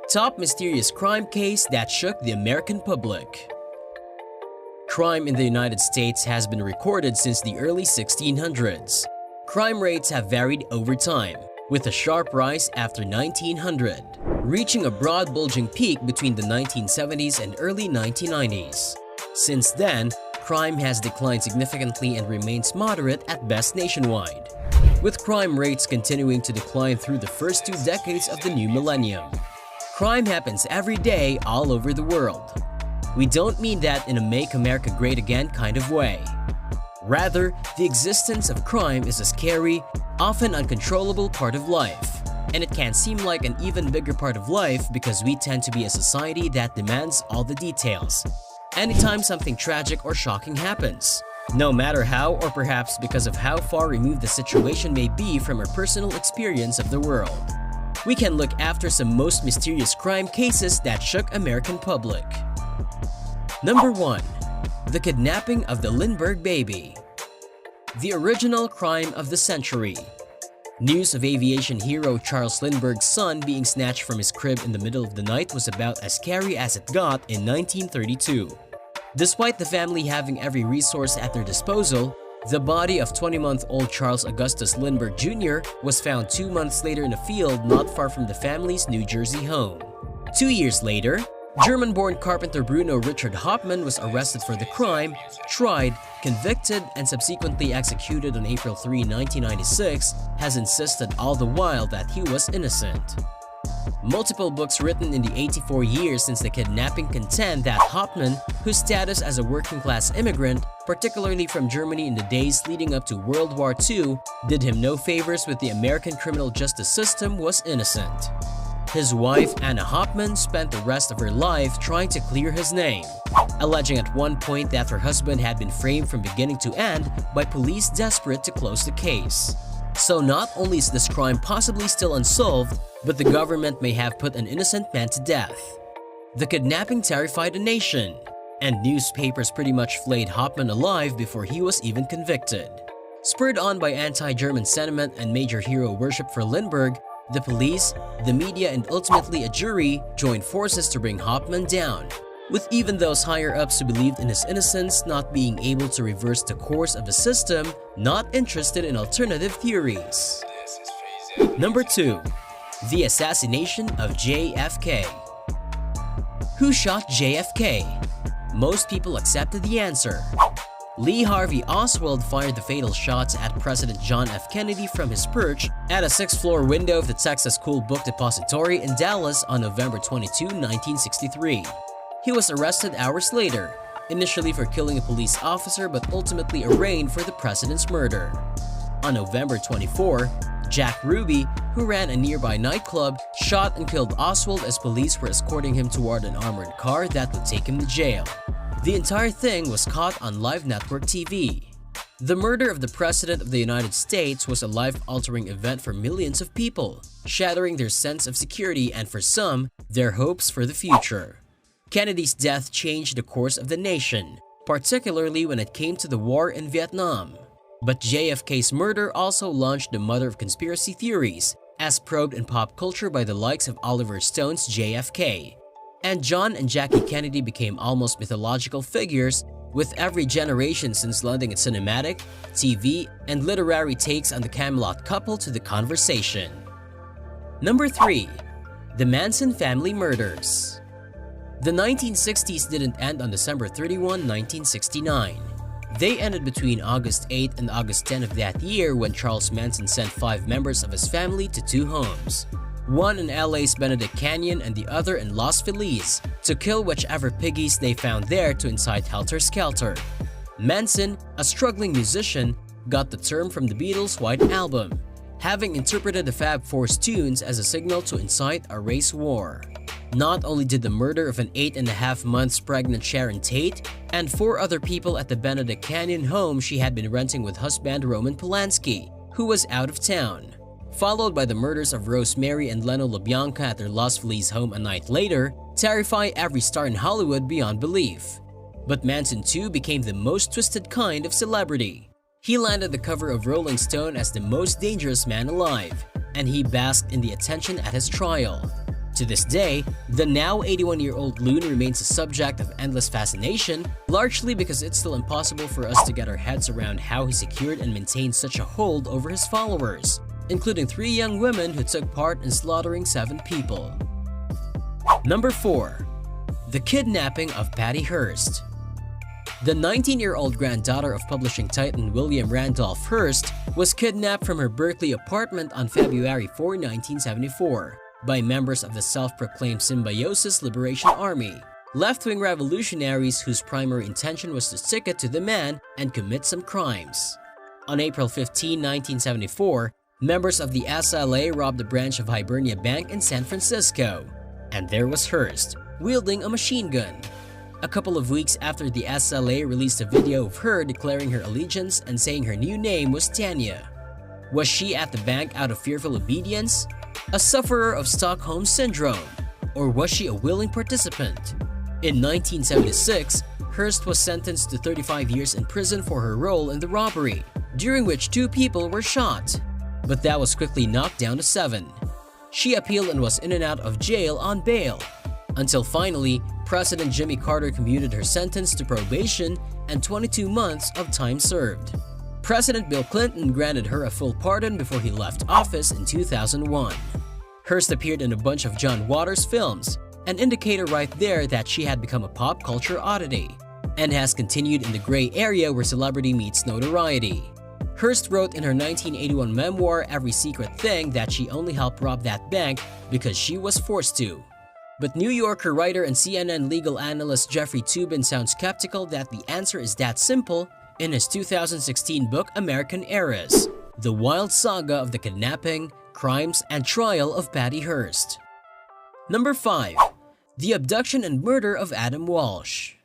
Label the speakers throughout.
Speaker 1: Top mysterious crime case that shook the American public. Crime in the United States has been recorded since the early 1600s. Crime rates have varied over time, with a sharp rise after 1900, reaching a broad bulging peak between the 1970s and early 1990s. Since then, crime has declined significantly and remains moderate at best nationwide, with crime rates continuing to decline through the first 2 decades of the new millennium. Crime happens every day all over the world. We don't mean that in a Make America Great Again kind of way. Rather, the existence of crime is a scary, often uncontrollable part of life. And it can seem like an even bigger part of life because we tend to be a society that demands all the details anytime something tragic or shocking happens, no matter how, or perhaps because of how far removed the situation may be from our personal experience of the world. We can look after some most mysterious crime cases that shook American public. Number 1. The kidnapping of the Lindbergh baby. The original crime of the century. News of aviation hero Charles Lindbergh's son being snatched from his crib in the middle of the night was about as scary as it got in 1932. Despite the family having every resource at their disposal, the body of 20-month-old Charles Augustus Lindbergh Jr. was found 2 months later in a field not far from the family's New Jersey home. 2 years later, German-born carpenter Bruno Richard Hauptmann was arrested for the crime, tried, convicted, and subsequently executed on April 3, 1996, has insisted all the while that he was innocent. Multiple books written in the 84 years since the kidnapping contend that Hauptmann, whose status as a working-class immigrant, particularly from Germany in the days leading up to World War II, did him no favors with the American criminal justice system, was innocent. His wife, Anna Hauptmann, spent the rest of her life trying to clear his name, alleging at one point that her husband had been framed from beginning to end by police desperate to close the case. So not only is this crime possibly still unsolved, but the government may have put an innocent man to death. The kidnapping terrified a nation, and newspapers pretty much flayed Hauptmann alive before he was even convicted. Spurred on by anti-German sentiment and major hero worship for Lindbergh, the police, the media, and ultimately a jury joined forces to bring Hauptmann down, with even those higher-ups who believed in his innocence not being able to reverse the course of the system, not interested in alternative theories. Number 2. The assassination of JFK. Who shot JFK? Most people accepted the answer. Lee Harvey Oswald fired the fatal shots at President John F. Kennedy from his perch at a 6th-floor window of the Texas School Book Depository in Dallas on November 22, 1963. He was arrested hours later, initially for killing a police officer but ultimately arraigned for the president's murder. On November 24, Jack Ruby, who ran a nearby nightclub, shot and killed Oswald as police were escorting him toward an armored car that would take him to jail. The entire thing was caught on live network TV. The murder of the President of the United States was a life-altering event for millions of people, shattering their sense of security and, for some, their hopes for the future. Kennedy's death changed the course of the nation, particularly when it came to the war in Vietnam. But JFK's murder also launched the mother of conspiracy theories, as probed in pop culture by the likes of Oliver Stone's JFK. And John and Jackie Kennedy became almost mythological figures, with every generation since lending its cinematic, TV, and literary takes on the Camelot couple to the conversation. Number 3. The Manson family murders. The 1960s didn't end on December 31, 1969. They ended between August 8 and August 10 of that year when Charles Manson sent 5 members of his family to 2 homes, one in LA's Benedict Canyon and the other in Los Feliz, to kill whichever piggies they found there to incite helter-skelter. Manson, a struggling musician, got the term from the Beatles' White Album, having interpreted the Fab Four's tunes as a signal to incite a race war. Not only did the murder of an 8.5 months pregnant Sharon Tate and 4 other people at the Benedict Canyon home she had been renting with husband Roman Polanski, who was out of town, followed by the murders of Rosemary and Leno LaBianca at their Los Feliz home a night later, terrify every star in Hollywood beyond belief. But Manson too became the most twisted kind of celebrity. He landed the cover of Rolling Stone as the most dangerous man alive, and he basked in the attention at his trial. To this day, the now 81-year-old loon remains a subject of endless fascination, largely because it's still impossible for us to get our heads around how he secured and maintained such a hold over his followers, including 3 young women who took part in slaughtering 7 people. Number 4. The kidnapping of Patty Hearst. The 19-year-old granddaughter of publishing titan William Randolph Hearst was kidnapped from her Berkeley apartment on February 4, 1974, by members of the self-proclaimed Symbiosis Liberation Army, left-wing revolutionaries whose primary intention was to stick it to the man and commit some crimes. On April 15, 1974, members of the SLA robbed a branch of Hibernia Bank in San Francisco, and there was Hearst, wielding a machine gun. A couple of weeks after the SLA released a video of her declaring her allegiance and saying her new name was Tanya. Was she at the bank out of fearful obedience? A sufferer of Stockholm Syndrome? Or was she a willing participant? In 1976, Hearst was sentenced to 35 years in prison for her role in the robbery, during which 2 people were shot. But that was quickly knocked down to 7. She appealed and was in and out of jail on bail, until finally, President Jimmy Carter commuted her sentence to probation and 22 months of time served. President Bill Clinton granted her a full pardon before he left office in 2001. Hearst appeared in a bunch of John Waters films, an indicator right there that she had become a pop culture oddity, and has continued in the gray area where celebrity meets notoriety. Hearst wrote in her 1981 memoir Every Secret Thing that she only helped rob that bank because she was forced to. But New Yorker writer and CNN legal analyst Jeffrey Toobin sounds skeptical that the answer is that simple in his 2016 book American Heiress, the wild saga of the kidnapping, crimes, and trial of Patty Hearst. Number 5. The abduction and murder of Adam Walsh.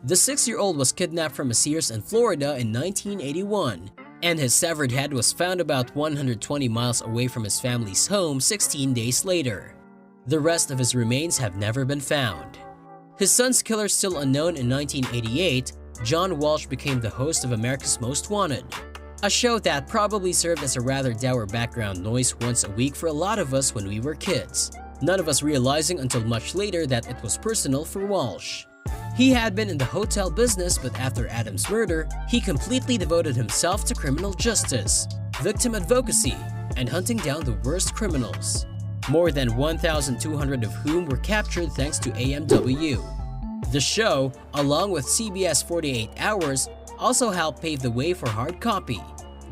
Speaker 1: The 6-year-old was kidnapped from a Sears in Florida in 1981, and his severed head was found about 120 miles away from his family's home 16 days later. The rest of his remains have never been found. His son's killer still unknown in 1988, John Walsh became the host of America's Most Wanted, a show that probably served as a rather dour background noise once a week for a lot of us when we were kids, none of us realizing until much later that it was personal for Walsh. He had been in the hotel business, but after Adam's murder, he completely devoted himself to criminal justice, victim advocacy, and hunting down the worst criminals, more than 1,200 of whom were captured thanks to AMW. The show, along with CBS 48 Hours, also helped pave the way for Hard Copy,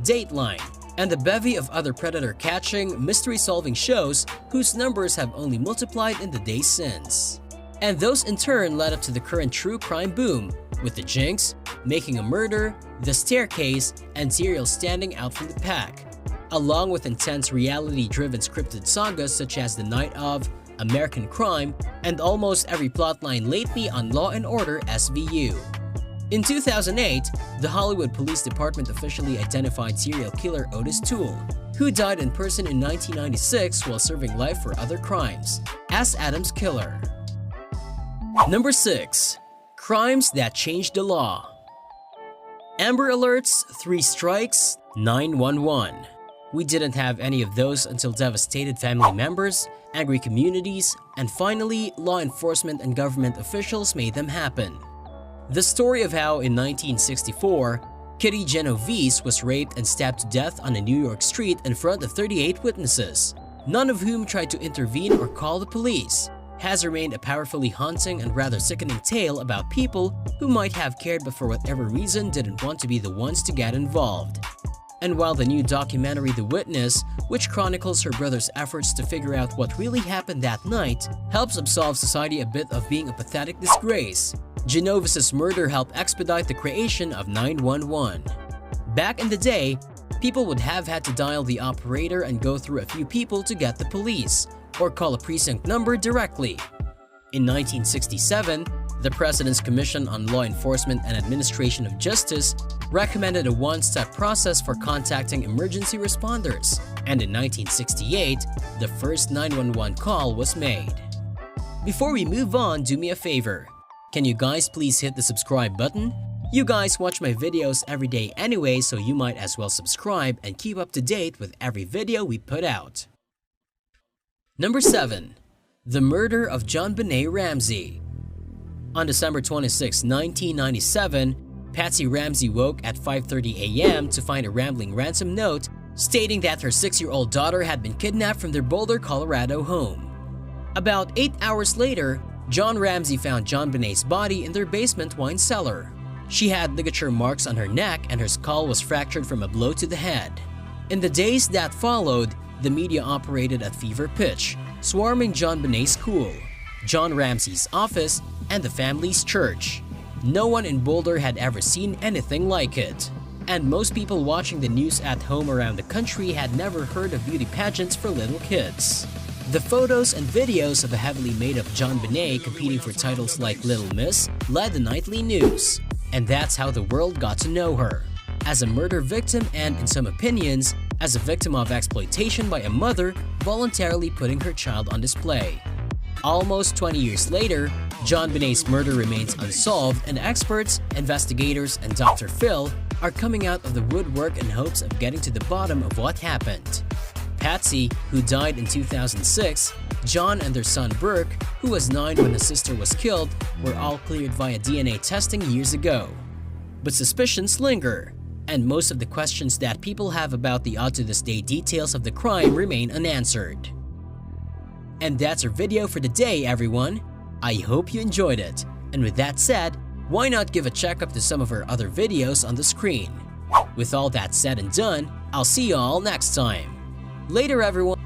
Speaker 1: Dateline, and a bevy of other predator-catching, mystery-solving shows whose numbers have only multiplied in the days since. And those in turn led up to the current true crime boom, with The Jinx, Making a Murder, The Staircase, and Serial standing out from the pack, along with intense reality-driven scripted sagas such as The Night of, American Crime, and almost every plotline lately on Law & Order SVU. In 2008, the Hollywood Police Department officially identified serial killer Otis Toole, who died in person in 1996 while serving life for other crimes, as Adam's killer. Number 6. Crimes that changed the law. Amber Alerts, 3 strikes, 911. We didn't have any of those until devastated family members, angry communities, and finally, law enforcement and government officials made them happen. The story of how in 1964, Kitty Genovese was raped and stabbed to death on a New York street in front of 38 witnesses, none of whom tried to intervene or call the police, has remained a powerfully haunting and rather sickening tale about people who might have cared but for whatever reason didn't want to be the ones to get involved. And while the new documentary The Witness, which chronicles her brother's efforts to figure out what really happened that night, helps absolve society a bit of being a pathetic disgrace, Genovese's murder helped expedite the creation of 911. Back in the day, people would have had to dial the operator and go through a few people to get the police, or call a precinct number directly. In 1967, the President's Commission on Law Enforcement and Administration of Justice recommended a one-step process for contacting emergency responders, and in 1968, the first 911 call was made. Before we move on, do me a favor. Can you guys please hit the subscribe button? You guys watch my videos every day anyway, so you might as well subscribe and keep up to date with every video we put out. Number 7. The murder of JonBenet Ramsey. On December 26, 1997, Patsy Ramsey woke at 5:30 a.m. to find a rambling ransom note stating that her 6-year-old daughter had been kidnapped from their Boulder, Colorado home. About 8 hours later, John Ramsey found JonBenet's body in their basement wine cellar. She had ligature marks on her neck and her skull was fractured from a blow to the head. In the days that followed, the media operated at fever pitch, swarming JonBenet's school, John Ramsey's office, and the family's church. No one in Boulder had ever seen anything like it, and most people watching the news at home around the country had never heard of beauty pageants for little kids. The photos and videos of a heavily made-up JonBenet competing for titles like Little Miss led the nightly news, and that's how the world got to know her, as a murder victim and, in some opinions, as a victim of exploitation by a mother voluntarily putting her child on display. Almost 20 years later, JonBenet's murder remains unsolved, and experts, investigators, and Dr. Phil are coming out of the woodwork in hopes of getting to the bottom of what happened. Patsy, who died in 2006, John and their son Burke, who was 9 when his sister was killed, were all cleared via DNA testing years ago. But suspicions linger, and most of the questions that people have about the odd-to-this-day details of the crime remain unanswered. And that's our video for today, everyone. I hope you enjoyed it, and with that said, why not give a check up to some of our other videos on the screen? With all that said and done, I'll see you all next time. Later, everyone.